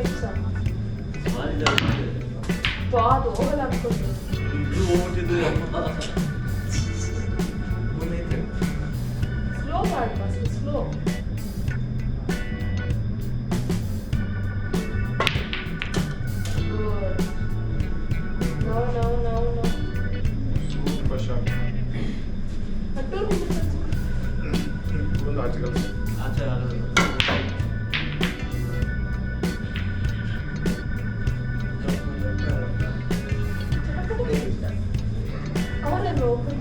Strikes ಅದು ಹೋಗಲ್ಲ ಅನ್ಕೊಂಡು ಸ್ಲೋ ಮಾಡಿ first slow No. Super shot. ಒಂದು ಆಚೆ ಅವರೆಲ್ಲ ಓಪನ್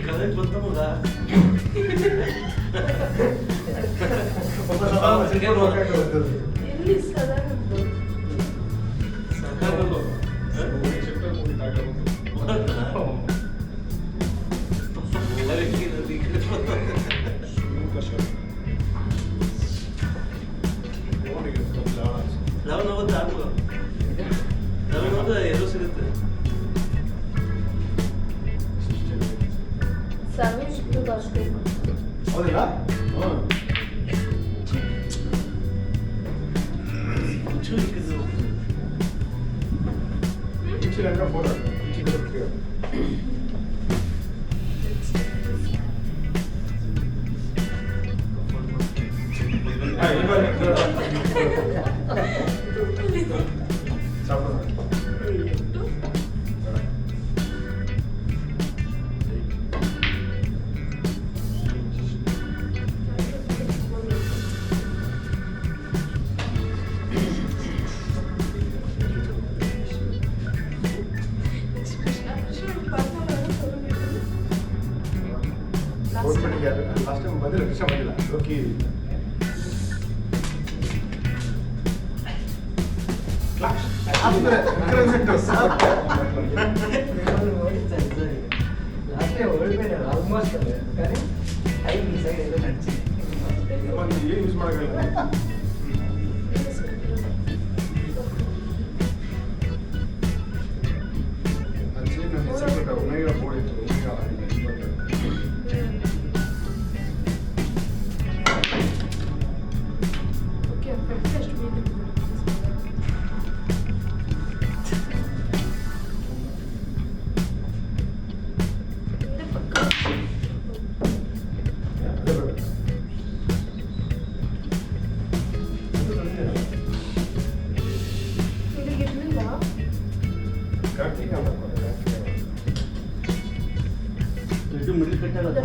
ಕರೆಂಟ್ ಬಂತ ಮಗ ಎಲ್ಲಿ ಸದನದ್ದು ಎಲ್ಲೂ ಸಿಗುತ್ತೆ ಸರ್ವಿಸ್ ಬರ್ಸ್ಬೇಕು ಹೌದಿಲ್ಲ ಶ್ರೀಲಂಕಾ 4 ಲಾಸ್ಟ್ ಟೈಮ್ ಬಂದಿಲ್ಲ ಕೃಷ್ಣ ಬಂದಿಲ್ಲ ಲೋಕಿ ಏನು ಯೂಸ್ ಮಾಡೋಕ್ಕಾಗಲ್ಲ ಅಜ್ಜಿ ನನ್ನ ಹೆಸರು ಉಮೇಗ ಬೋರ್ಡ್ ಇತ್ತು ಮಿಡಲ್ ಕಟ್ಟಾಗಲ್ಲ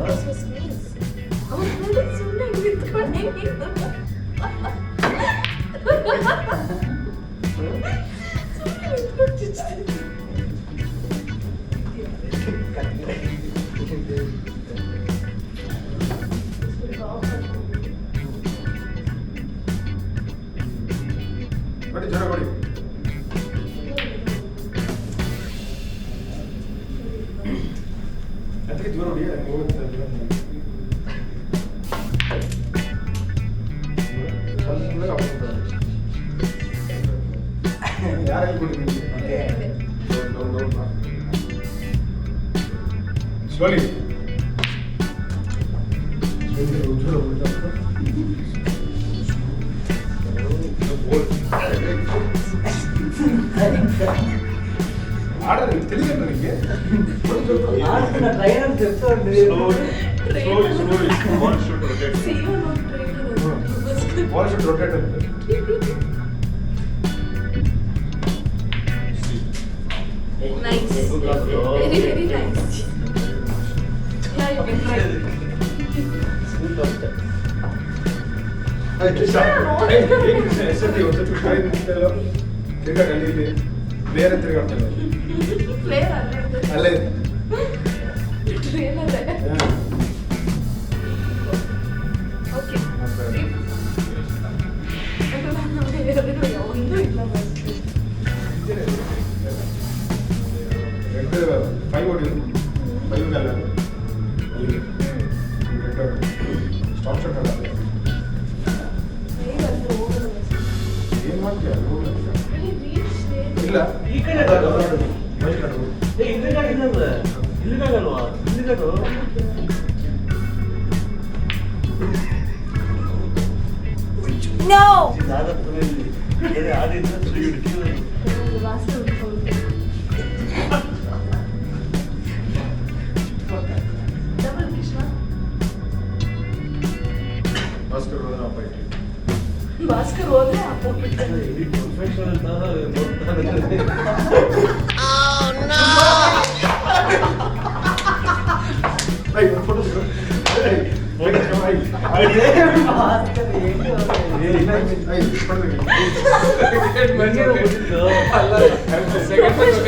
ಬಡಿ ಜ್ವರ ಬಡಿ ಅದಕ್ಕೆ ಜ್ವರ ಹೊಡಿ ಯಾರು ಸ್ಲೋಲಿ ಆರ್ಡರ್ ತಿಳಿದ ನನಗೆ ಬಾಲ್ ಶುಡ್ ರೊಟೇಟ್ ಅಂತ Nice. Very nice. Yeah, you can try. Player ತಿರುಗಾಡ್ತಾರೆ Player ಅಲ್ಲೇ trainer. Okay. ಒಂದು ಇಲ್ಲ ಬಸ್ ಫೈವ್ ಹೊಡಿ ಫೈವ್ ಅಲ್ಲ ಅಲ್ಲಿಗೆ ಸ್ಟಾಪ್ ಶಾಟ್ ಅಲ್ಲ ಏನು ಮಾಡ್ತೀಯ ಇಲ್ಲ ಈ ಕಡೆ ಮೈಕ್ ಕಟ್ಟು ಇಲ್ಲಿಗಾಗಲ್ವಾ ಇಲ್ಲಿಗಾಡು No. Double Krishna. ಭಾಸ್ಕರ್ ಹೋದ್ರೆ ಅಪ್ಪ ಇಟ್ಟು ಭಾಸ್ಕರ್ ಹೋದ್ರೆ ಅಪ್ಪೋಗ್ಬಿಟ್ಟೆ. ಐ ಒಂದು ಫೋಟೋ ತೆಗೆದು ಸೆಕೆಂಡ್